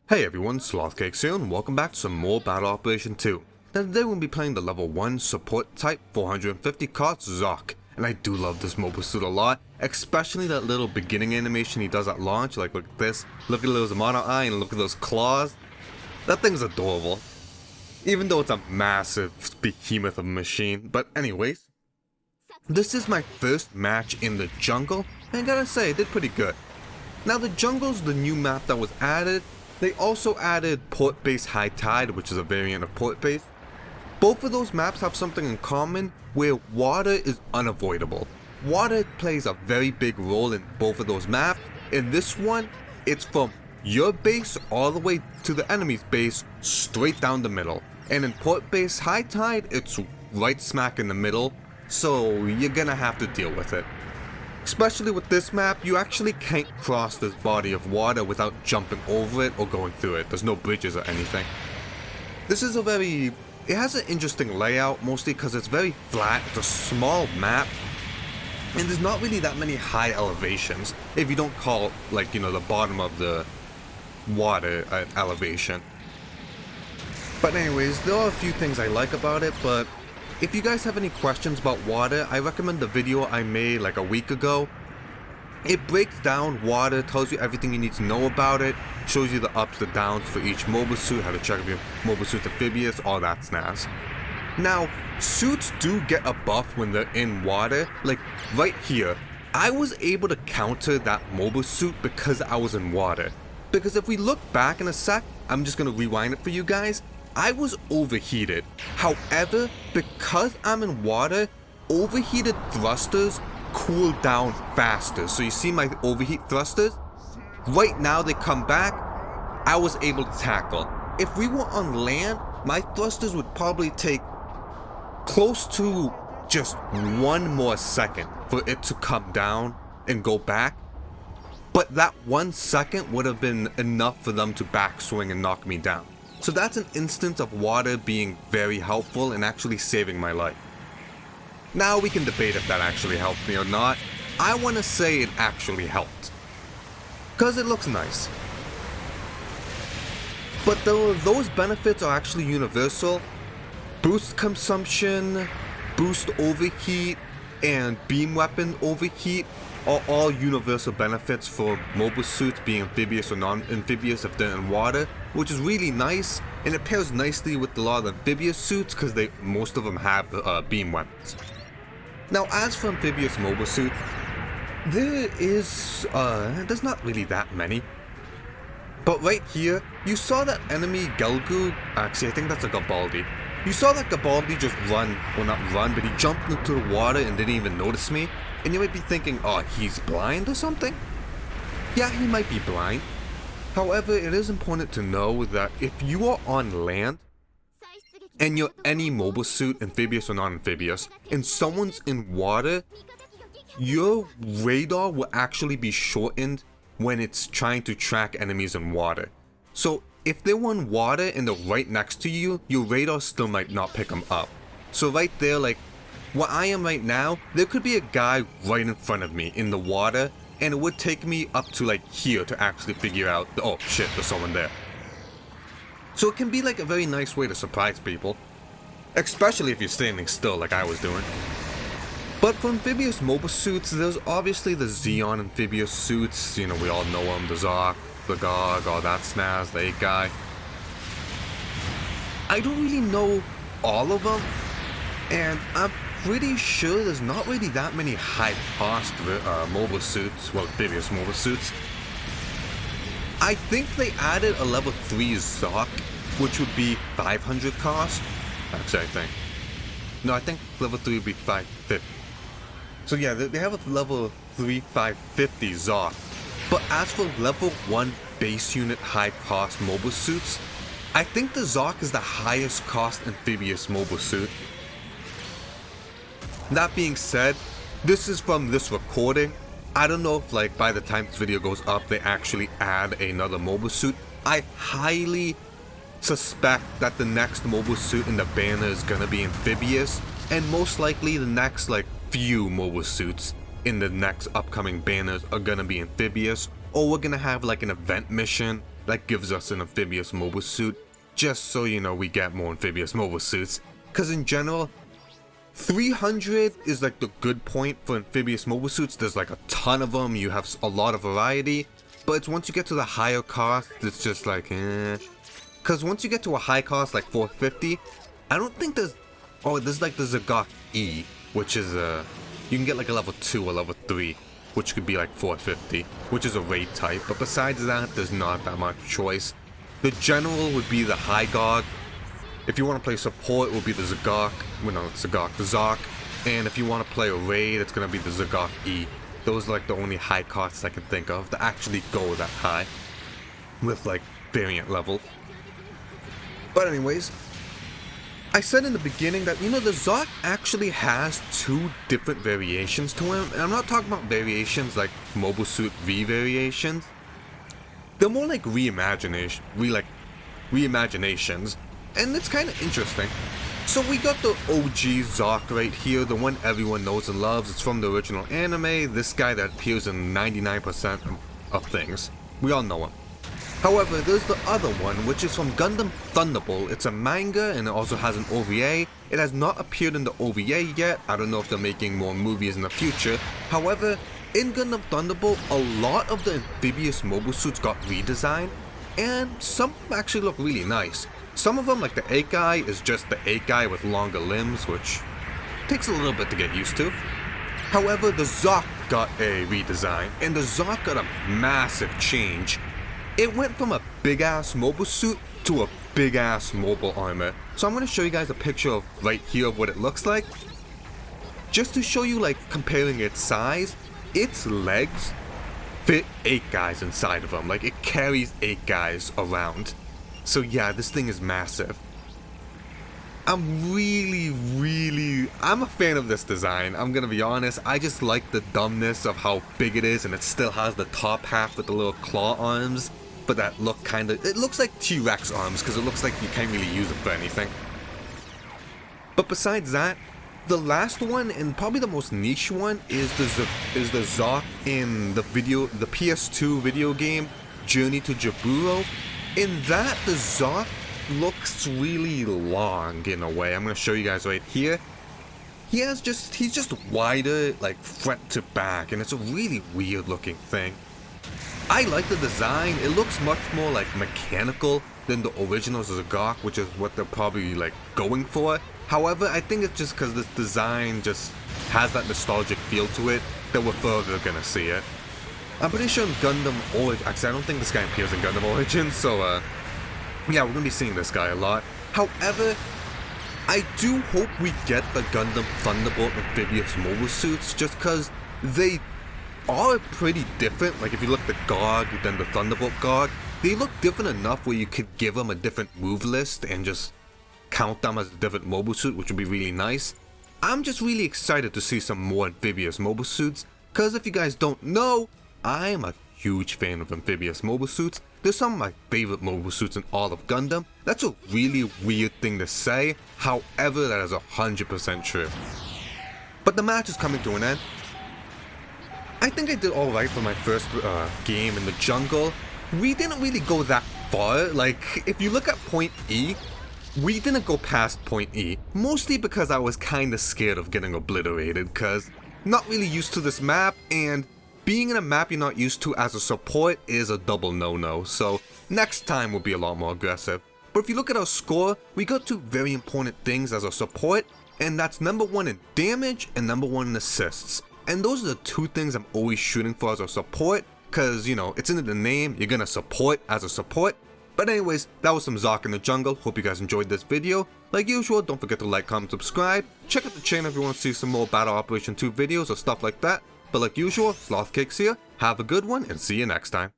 Hey everyone, Slothcakes here and welcome back to some more Battle Operation 2. Now today we'll be playing the level 1 support type 450 cost Zock. And I do love this mobile suit a lot, especially that little beginning animation he does at launch. Like look at this, look at those mono eye and look at those claws. That thing's adorable. Even though it's a massive behemoth of a machine. But anyways, this is my first match in the jungle and I gotta say I did pretty good. Now the jungle's the new map that was added. They also added Port Base High Tide, which is a variant of Port Base. Both of those maps have something in common where water is unavoidable. Water plays a very big role in both of those maps. In this one, it's from your base all the way to the enemy's base, straight down the middle. And in Port Base High Tide, it's right smack in the middle, so you're gonna have to deal with it. Especially with this map, you actually can't cross this body of water without jumping over it or going through it. There's no bridges or anything. This is it has an interesting layout, mostly because it's very flat, it's a small map, and there's not really that many high elevations, if you don't call, like, you know, the bottom of the water an elevation. But anyways, there are a few things I like about it, but if you guys have any questions about water, I recommend the video I made like a week ago. It breaks down water, tells you everything you need to know about it, shows you the ups, the downs for each mobile suit, how to check if your mobile suit's amphibious, all that snazz. Now, suits do get a buff when they're in water, like right here. I was able to counter that mobile suit because I was in water. Because if we look back in a sec, I'm just gonna rewind it for you guys. I was overheated. However, because I'm in water, overheated thrusters cool down faster. So you see my overheat thrusters? Right now they come back, I was able to tackle. If we were on land, my thrusters would probably take close to just one more second for it to come down and go back. But that 1 second would have been enough for them to backswing and knock me down. So that's an instance of water being very helpful and actually saving my life. Now we can debate if that actually helped me or not. I want to say it actually helped. Because it looks nice. But those benefits are actually universal. Boost consumption, boost overheat, and beam weapon overheat are all universal benefits for mobile suits being amphibious or non-amphibious if they're in water, which is really nice, and it pairs nicely with a lot of amphibious suits because most of them have beam weapons. Now, as for amphibious mobile suits, there's not really that many. But right here, you saw that enemy Gelgu, actually I think that's a Gabaldi. You saw that Gabaldi just run, well not run, but he jumped into the water and didn't even notice me. And you might be thinking, oh, he's blind or something? Yeah, he might be blind. However, it is important to know that if you are on land, and you're any mobile suit, amphibious or non-amphibious, and someone's in water, your radar will actually be shortened when it's trying to track enemies in water. So if they're in water and they're right next to you, your radar still might not pick them up. So right there, like where I am right now, there could be a guy right in front of me in the water, and it would take me up to like here to actually figure out, oh shit, there's someone there. So it can be like a very nice way to surprise people, especially if you're standing still like I was doing. But for amphibious mobile suits, there's obviously the Zeon amphibious suits, you know, we all know them, the Zock, the Gog, all that snazz, the 8 guy. I don't really know all of them, and I'm pretty sure there's not really that many high cost mobile suits, well, amphibious mobile suits. I think they added a level 3 Zock, which would be 500 cost. Actually, I think. No, I think level 3 would be 550. So yeah, they have a level 3 550 Zock. But as for level 1 base unit high cost mobile suits, I think the Zock is the highest cost amphibious mobile suit. That being said, this is from this recording. I don't know if like by the time this video goes up they actually add another mobile suit. I highly suspect that the next mobile suit in the banner is gonna be amphibious, and most likely the next like few mobile suits in the next upcoming banners are gonna be amphibious, or we're gonna have like an event mission that gives us an amphibious mobile suit, just so you know we get more amphibious mobile suits. Because in general, 300 is like the good point for amphibious mobile suits. There's like a ton of them, you have a lot of variety, but it's once you get to the higher cost, it's just like Because once you get to a high cost like 450, I don't think there's, there's like the Zock E, which is you can get like a level 2 or level 3, which could be like 450, which is a raid type, but besides that, there's not that much choice. The general would be the high guard. If you want to play support, it will be the Zock. Well, no, it's the Zock. And if you want to play a raid, it's going to be the Zock E. Those are like the only high costs I can think of that actually go that high with like variant level. But anyways, I said in the beginning that, you know, the Zock actually has 2 different variations to him. And I'm not talking about variations like Mobile Suit V variations. They're more like reimaginations. And it's kind of interesting. So we got the OG Zock right here, the one everyone knows and loves. It's from the original anime, this guy that appears in 99% of things. We all know him. However, there's the other one, which is from Gundam Thunderbolt. It's a manga and it also has an OVA. It has not appeared in the OVA yet. I don't know if they're making more movies in the future. However, in Gundam Thunderbolt, a lot of the amphibious mobile suits got redesigned, and some of them actually look really nice. Some of them, like the 8 guy, is just the 8 guy with longer limbs, which takes a little bit to get used to. However, the Zock got a redesign, and the Zock got a massive change. It went from a big-ass mobile suit to a big-ass mobile armor. So I'm going to show you guys a picture of right here of what it looks like. Just to show you, like, comparing its size, its legs fit 8 guys inside of them. Like, it carries 8 guys around. So yeah, this thing is massive. I'm a fan of this design, I'm gonna be honest. I just like the dumbness of how big it is, and it still has the top half with the little claw arms, but that look it looks like T-Rex arms, because it looks like you can't really use it for anything. But besides that, the last one, and probably the most niche one, is the Zock in the PS2 video game, Journey to Jaburo. In that, the Zock looks really long in a way. I'm going to show you guys right here. He's just wider, like front to back, and it's a really weird looking thing. I like the design. It looks much more like mechanical than the original Zock, which is what they're probably like going for. However, I think it's just because this design just has that nostalgic feel to it that we're further going to see it. I'm pretty sure in Gundam Origins, actually I don't think this guy appears in Gundam Origins, so yeah, we're gonna be seeing this guy a lot. However, I do hope we get the Gundam Thunderbolt amphibious mobile suits, just because they are pretty different. Like if you look at the Gog, then the Thunderbolt Gog, they look different enough where you could give them a different move list and just count them as a different mobile suit, which would be really nice. I'm just really excited to see some more amphibious mobile suits, because if you guys don't know, I am a huge fan of amphibious mobile suits. They're some of my favorite mobile suits in all of Gundam. That's a really weird thing to say, however that is 100% true. But the match is coming to an end. I think I did alright for my first game in the jungle. We didn't really go that far. Like, if you look at point E, we didn't go past point E. Mostly because I was kinda scared of getting obliterated, because not really used to this map, and being in a map you're not used to as a support is a double no-no, so next time we'll be a lot more aggressive. But if you look at our score, we got 2 very important things as a support, and that's number 1 in damage and number 1 in assists. And those are the 2 things I'm always shooting for as a support, cause you know, it's in the name, you're gonna support as a support. But anyways, that was some Zock in the jungle. Hope you guys enjoyed this video. Like usual, don't forget to like, comment, subscribe. Check out the channel if you want to see some more Battle Operation 2 videos or stuff like that. But like usual, Sloth Cakes here, have a good one and see you next time.